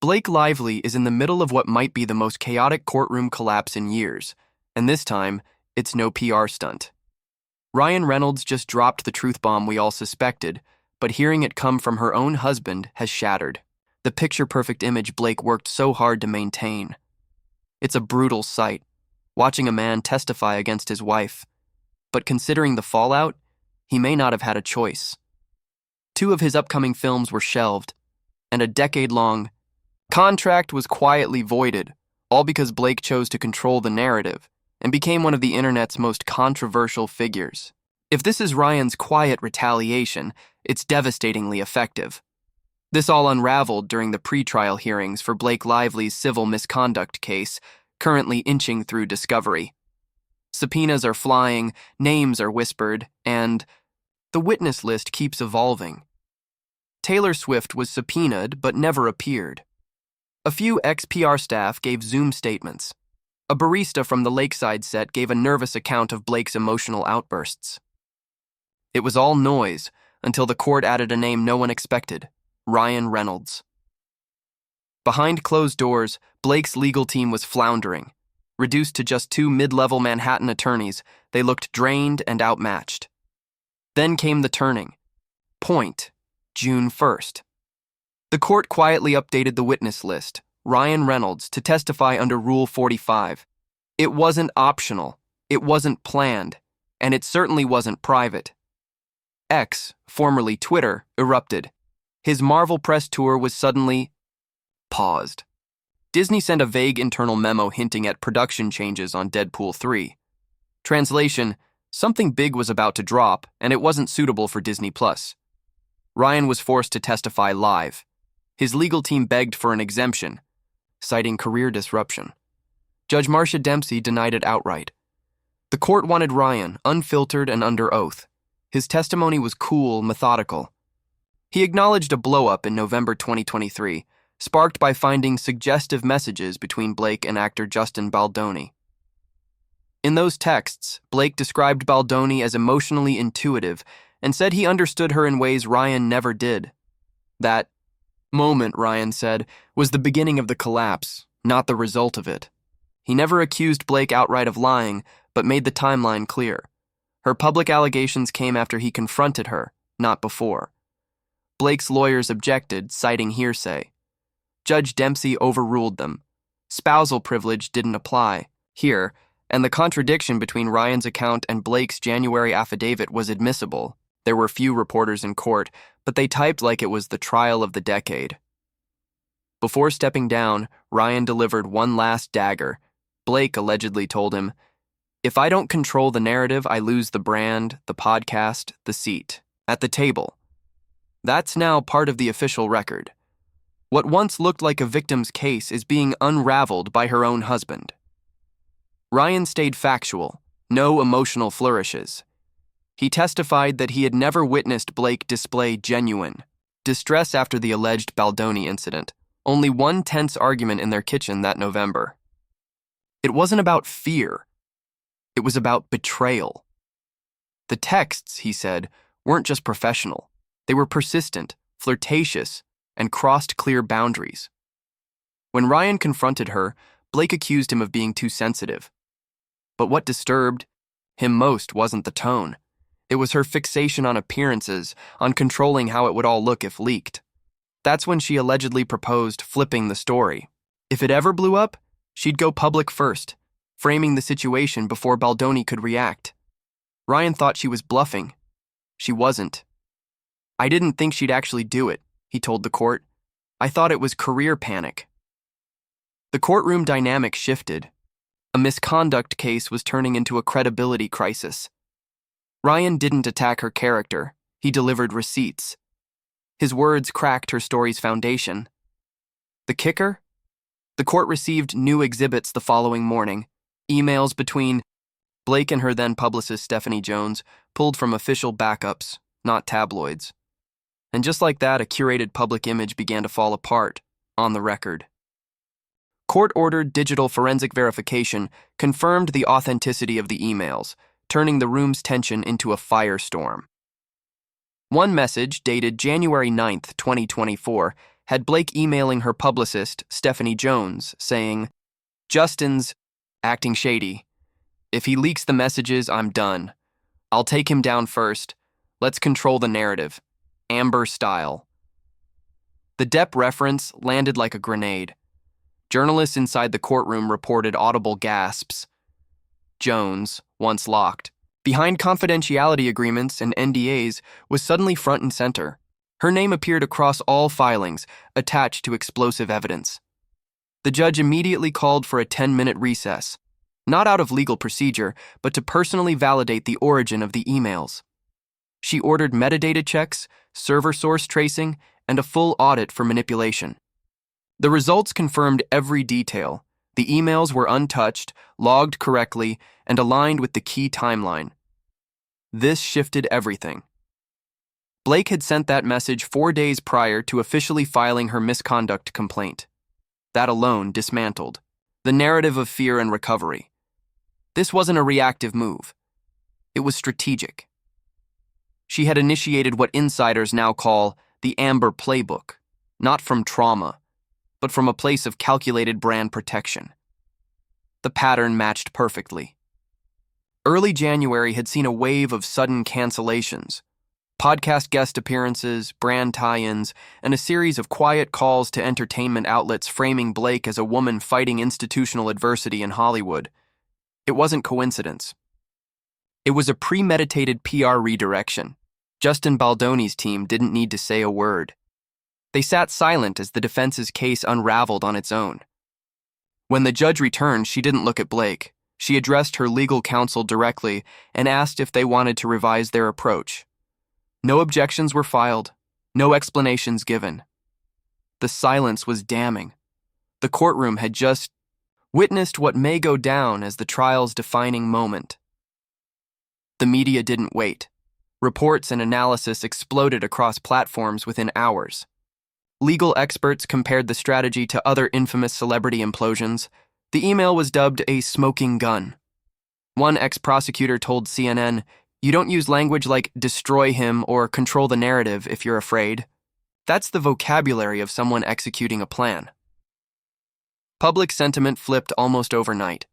Blake Lively is in the middle of what might be the most chaotic courtroom collapse in years, and this time, it's no PR stunt. Ryan Reynolds just dropped the truth bomb we all suspected, but hearing it come from her own husband has shattered the picture-perfect image Blake worked so hard to maintain. It's a brutal sight, watching a man testify against his wife, but considering the fallout, he may not have had a choice. 2 of his upcoming films were shelved, and a decade-long contract was quietly voided, all because Blake chose to control the narrative and became one of the internet's most controversial figures. If this is Ryan's quiet retaliation, it's devastatingly effective. This all unraveled during the pretrial hearings for Blake Lively's civil misconduct case, currently inching through discovery. Subpoenas are flying, names are whispered, and the witness list keeps evolving. Taylor Swift was subpoenaed but never appeared. A few ex-PR staff gave Zoom statements. A barista from the Lakeside set gave a nervous account of Blake's emotional outbursts. It was all noise until the court added a name no one expected: Ryan Reynolds. Behind closed doors, Blake's legal team was floundering. Reduced to just 2 mid-level Manhattan attorneys, they looked drained and outmatched. Then came the turning point, June 1st. The court quietly updated the witness list, Ryan Reynolds, to testify under Rule 45. It wasn't optional, it wasn't planned, and it certainly wasn't private. X, formerly Twitter, erupted. His Marvel press tour was suddenly paused. Disney sent a vague internal memo hinting at production changes on Deadpool 3. Translation: something big was about to drop, and it wasn't suitable for Disney+. Ryan was forced to testify live. His legal team begged for an exemption, citing career disruption. Judge Marcia Dempsey denied it outright. The court wanted Ryan unfiltered and under oath. His testimony was cool, methodical. He acknowledged a blow-up in November 2023, sparked by finding suggestive messages between Blake and actor Justin Baldoni. In those texts, Blake described Baldoni as emotionally intuitive and said he understood her in ways Ryan never did. That moment, Ryan said, was the beginning of the collapse, not the result of it. He never accused Blake outright of lying, but made the timeline clear. Her public allegations came after he confronted her, not before. Blake's lawyers objected, citing hearsay. Judge Dempsey overruled them. Spousal privilege didn't apply here, and the contradiction between Ryan's account and Blake's January affidavit was admissible. There were few reporters in court, but they typed like it was the trial of the decade. Before stepping down, Ryan delivered one last dagger. Blake allegedly told him, "If I don't control the narrative, I lose the brand, the podcast, the seat at the table." That's now part of the official record. What once looked like a victim's case is being unraveled by her own husband. Ryan stayed factual, no emotional flourishes. He testified that he had never witnessed Blake display genuine distress after the alleged Baldoni incident, only one tense argument in their kitchen that November. It wasn't about fear. It was about betrayal. The texts, he said, weren't just professional. They were persistent, flirtatious, and crossed clear boundaries. When Ryan confronted her, Blake accused him of being too sensitive. But what disturbed him most wasn't the tone. It was her fixation on appearances, on controlling how it would all look if leaked. That's when she allegedly proposed flipping the story. If it ever blew up, she'd go public first, framing the situation before Baldoni could react. Ryan thought she was bluffing. She wasn't. "I didn't think she'd actually do it," he told the court. "I thought it was career panic." The courtroom dynamic shifted. A misconduct case was turning into a credibility crisis. Ryan didn't attack her character. He delivered receipts. His words cracked her story's foundation. The kicker? The court received new exhibits the following morning, emails between Blake and her then publicist Stephanie Jones, pulled from official backups, not tabloids. And just like that, a curated public image began to fall apart, on the record. Court-ordered digital forensic verification confirmed the authenticity of the emails, turning the room's tension into a firestorm. One message, dated January 9th, 2024, had Blake emailing her publicist, Stephanie Jones, saying, "Justin's acting shady. If he leaks the messages, I'm done. I'll take him down first. Let's control the narrative. Amber style." The Depp reference landed like a grenade. Journalists inside the courtroom reported audible gasps. Jones, once locked behind confidentiality agreements and NDAs, was suddenly front and center. Her name appeared across all filings, attached to explosive evidence. The judge immediately called for a 10-minute recess, not out of legal procedure, but to personally validate the origin of the emails. She ordered metadata checks, server source tracing, and a full audit for manipulation. The results confirmed every detail. The emails were untouched, logged correctly, and aligned with the key timeline. This shifted everything. Blake had sent that message 4 days prior to officially filing her misconduct complaint. That alone dismantled the narrative of fear and recovery. This wasn't a reactive move. It was strategic. She had initiated what insiders now call the Amber Playbook, not from trauma, but from a place of calculated brand protection. The pattern matched perfectly. Early January had seen a wave of sudden cancellations, podcast guest appearances, brand tie-ins, and a series of quiet calls to entertainment outlets framing Blake as a woman fighting institutional adversity in Hollywood. It wasn't coincidence. It was a premeditated PR redirection. Justin Baldoni's team didn't need to say a word. They sat silent as the defense's case unraveled on its own. When the judge returned, she didn't look at Blake. She addressed her legal counsel directly and asked if they wanted to revise their approach. No objections were filed, no explanations given. The silence was damning. The courtroom had just witnessed what may go down as the trial's defining moment. The media didn't wait. Reports and analysis exploded across platforms within hours. Legal experts compared the strategy to other infamous celebrity implosions. The email was dubbed a smoking gun. One ex-prosecutor told CNN, "You don't use language like destroy him or control the narrative if you're afraid. That's the vocabulary of someone executing a plan." Public sentiment flipped almost overnight.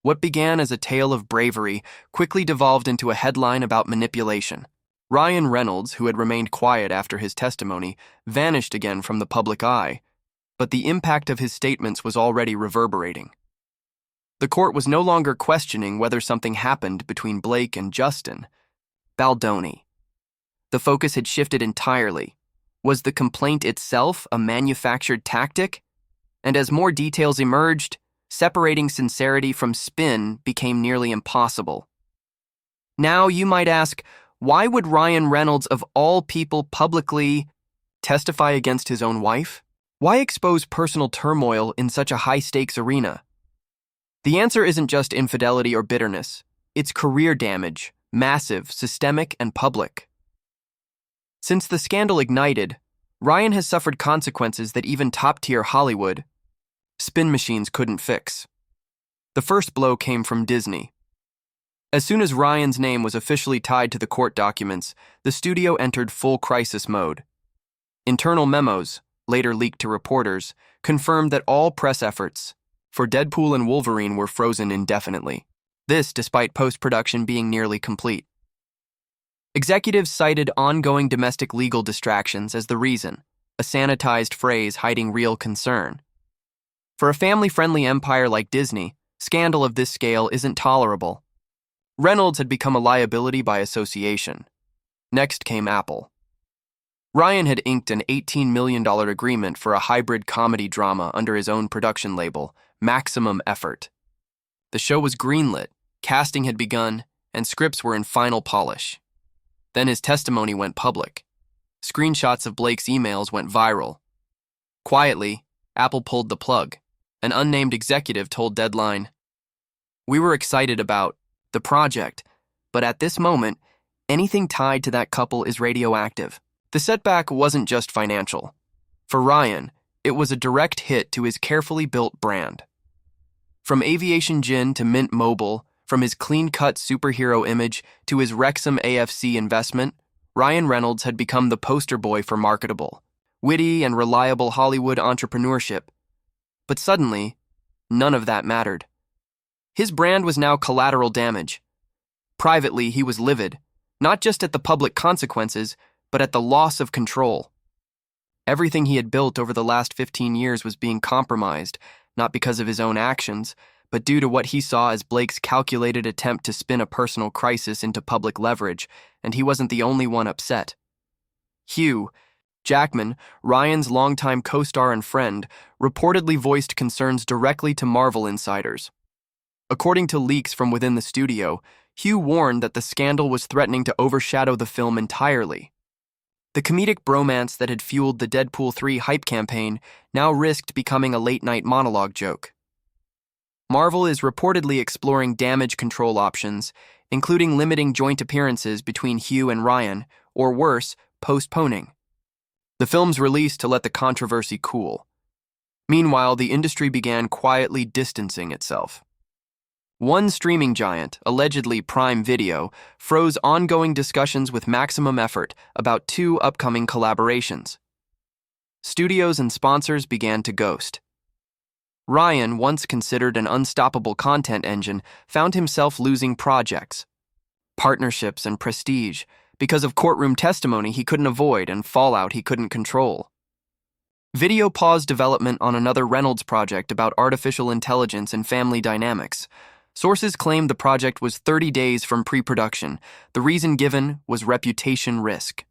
What began as a tale of bravery quickly devolved into a headline about manipulation. Ryan Reynolds, who had remained quiet after his testimony, vanished again from the public eye, but the impact of his statements was already reverberating. The court was no longer questioning whether something happened between Blake and Justin Baldoni. The focus had shifted entirely. Was the complaint itself a manufactured tactic? And as more details emerged, separating sincerity from spin became nearly impossible. Now you might ask, why would Ryan Reynolds, of all people, publicly testify against his own wife? Why expose personal turmoil in such a high-stakes arena? The answer isn't just infidelity or bitterness. It's career damage, massive, systemic, and public. Since the scandal ignited, Ryan has suffered consequences that even top-tier Hollywood spin machines couldn't fix. The first blow came from Disney. As soon as Ryan's name was officially tied to the court documents, the studio entered full crisis mode. Internal memos, later leaked to reporters, confirmed that all press efforts for Deadpool and Wolverine were frozen indefinitely. This despite post-production being nearly complete. Executives cited ongoing domestic legal distractions as the reason, a sanitized phrase hiding real concern. For a family-friendly empire like Disney, scandal of this scale isn't tolerable. Reynolds had become a liability by association. Next came Apple. Ryan had inked an $18 million agreement for a hybrid comedy drama under his own production label, Maximum Effort. The show was greenlit, casting had begun, and scripts were in final polish. Then his testimony went public. Screenshots of Blake's emails went viral. Quietly, Apple pulled the plug. An unnamed executive told Deadline, "We were excited about the project, but at this moment, anything tied to that couple is radioactive." The setback wasn't just financial. For Ryan, it was a direct hit to his carefully built brand. From Aviation Gin to Mint Mobile, from his clean-cut superhero image to his Wrexham AFC investment, Ryan Reynolds had become the poster boy for marketable. witty and reliable Hollywood entrepreneurship. But suddenly, none of that mattered. His brand was now collateral damage. Privately, he was livid, not just at the public consequences, but at the loss of control. Everything he had built over the last 15 years was being compromised, not because of his own actions, but due to what he saw as Blake's calculated attempt to spin a personal crisis into public leverage, and he wasn't the only one upset. Hugh Jackman, Ryan's longtime co-star and friend, reportedly voiced concerns directly to Marvel insiders. According to leaks from within the studio, Hugh warned that the scandal was threatening to overshadow the film entirely. The comedic bromance that had fueled the Deadpool 3 hype campaign now risked becoming a late-night monologue joke. Marvel is reportedly exploring damage control options, including limiting joint appearances between Hugh and Ryan, or worse, postponing the film's release to let the controversy cool. Meanwhile, the industry began quietly distancing itself. One streaming giant, allegedly Prime Video, froze ongoing discussions with maximum effort about 2 upcoming collaborations. Studios and sponsors began to ghost. Ryan, once considered an unstoppable content engine, found himself losing projects, partnerships, and prestige because of courtroom testimony he couldn't avoid and fallout he couldn't control. Video paused development on another Reynolds project about artificial intelligence and family dynamics. Sources claimed the project was 30 days from pre-production. The reason given was reputation risk.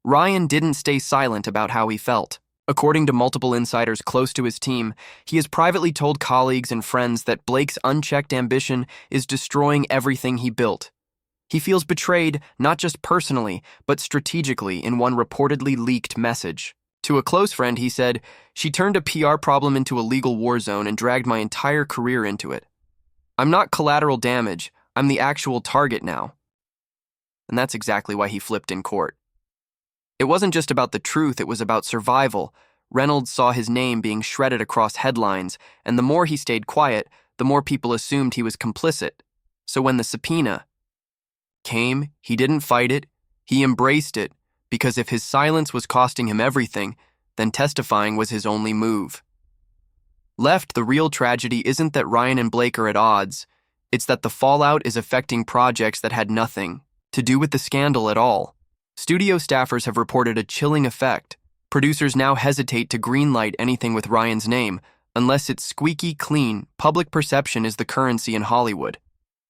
Ryan didn't stay silent about how he felt. According to multiple insiders close to his team, he has privately told colleagues and friends that Blake's unchecked ambition is destroying everything he built. He feels betrayed not just personally, but strategically in one reportedly leaked message. To a close friend, he said, "She turned a PR problem into a legal war zone and dragged my entire career into it. I'm not collateral damage, I'm the actual target now." And that's exactly why he flipped in court. It wasn't just about the truth, it was about survival. Reynolds saw his name being shredded across headlines, and the more he stayed quiet, the more people assumed he was complicit. So when the subpoena came, he didn't fight it, he embraced it, because if his silence was costing him everything, then testifying was his only move. Left, the real tragedy isn't that Ryan and Blake are at odds, it's that the fallout is affecting projects that had nothing to do with the scandal at all. Studio staffers have reported a chilling effect. Producers now hesitate to greenlight anything with Ryan's name, unless it's squeaky clean. Public perception is the currency in Hollywood.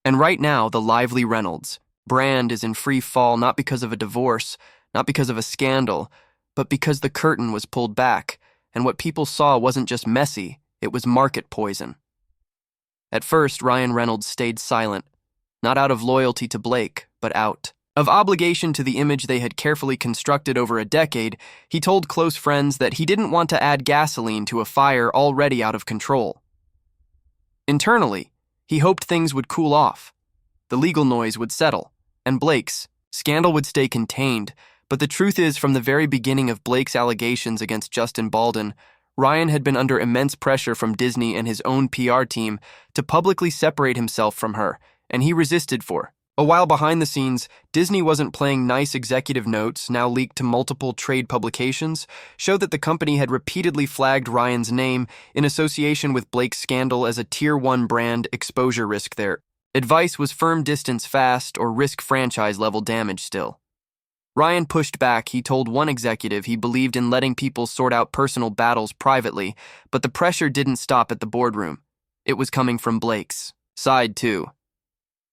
And right now, the lively Reynolds brand is in free fall not because of a divorce, not because of a scandal, but because the curtain was pulled back, and what people saw wasn't just messy, it was market poison. At first, Ryan Reynolds stayed silent, not out of loyalty to Blake, but out of obligation to the image they had carefully constructed over a decade. He told close friends that he didn't want to add gasoline to a fire already out of control. Internally, he hoped things would cool off. The legal noise would settle, and Blake's scandal would stay contained. But the truth is, from the very beginning of Blake's allegations against Justin Baldwin, Ryan had been under immense pressure from Disney and his own PR team to publicly separate himself from her, and he resisted for a while. Behind the scenes, Disney wasn't playing nice. Executive notes, now leaked to multiple trade publications, showed that the company had repeatedly flagged Ryan's name in association with Blake's scandal as a Tier 1 brand exposure risk. Their advice was firm distance fast or risk franchise-level damage still. Ryan pushed back. He told one executive he believed in letting people sort out personal battles privately, but the pressure didn't stop at the boardroom. It was coming from Blake's side, too.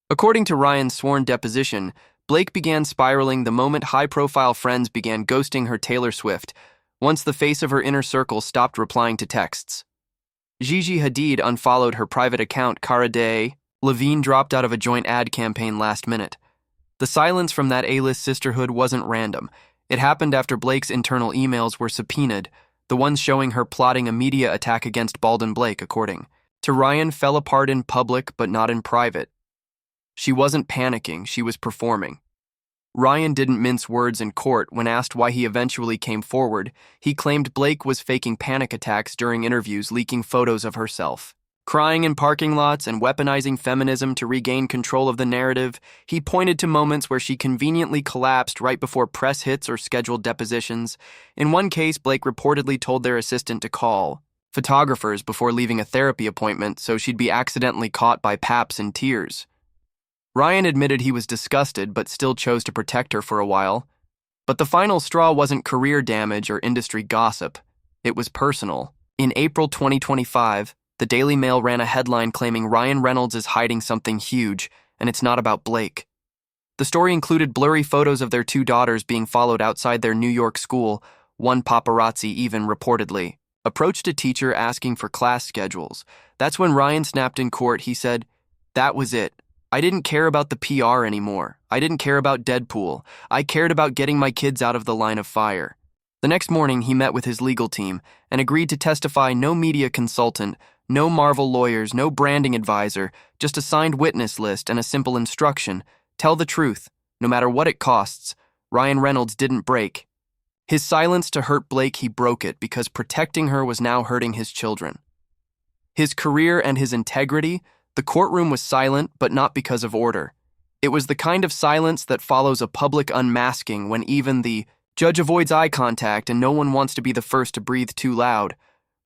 According to Ryan's sworn deposition, Blake began spiraling the moment high-profile friends began ghosting her. Taylor Swift, once the face of her inner circle, stopped replying to texts. Gigi Hadid unfollowed her private account. Cara Delevingne dropped out of a joint ad campaign last minute. The silence from that A-list sisterhood wasn't random. It happened after Blake's internal emails were subpoenaed, the ones showing her plotting a media attack against Baldwin. Blake, according to Ryan, fell apart in public but not in private. She wasn't panicking, she was performing. Ryan didn't mince words in court. When asked why he eventually came forward, he claimed Blake was faking panic attacks during interviews, leaking photos of herself, Crying in parking lots and weaponizing feminism to regain control of the narrative, he pointed to moments where she conveniently collapsed right before press hits or scheduled depositions. In one case, Blake reportedly told their assistant to call photographers before leaving a therapy appointment so she'd be accidentally caught by Paps in tears. Ryan admitted he was disgusted but still chose to protect her for a while. But the final straw wasn't career damage or industry gossip. It was personal. In April 2025, the Daily Mail ran a headline claiming Ryan Reynolds is hiding something huge, and it's not about Blake. The story included blurry photos of their two daughters being followed outside their New York school. One paparazzi even reportedly approached a teacher asking for class schedules. That's when Ryan snapped in court. He said, "That was it. I didn't care about the PR anymore. I didn't care about Deadpool. I cared about getting my kids out of the line of fire." The next morning, he met with his legal team and agreed to testify. No media consultant, no Marvel lawyers, no branding advisor, just a signed witness list and a simple instruction: tell the truth, no matter what it costs. Ryan Reynolds didn't break. His silence to hurt Blake, he broke it because protecting her was now hurting his children. His career and his integrity. The courtroom was silent, but not because of order. It was the kind of silence that follows a public unmasking when even the judge avoids eye contact and no one wants to be the first to breathe too loud.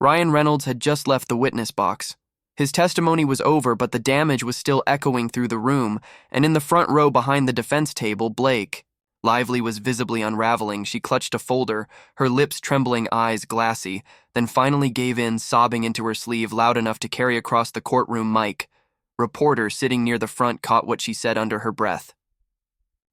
Ryan Reynolds had just left the witness box. His testimony was over, but the damage was still echoing through the room, and in the front row behind the defense table, Blake. Lively was visibly unraveling. She clutched a folder, her lips trembling, eyes glassy, then finally gave in, sobbing into her sleeve loud enough to carry across the courtroom mic. Reporter sitting near the front caught what she said under her breath.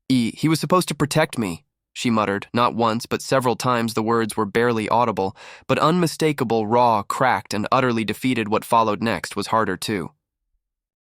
He was supposed to protect me," she muttered. Not once, but several times the words were barely audible, but unmistakable, raw, cracked, and utterly defeated. What followed next was harder too.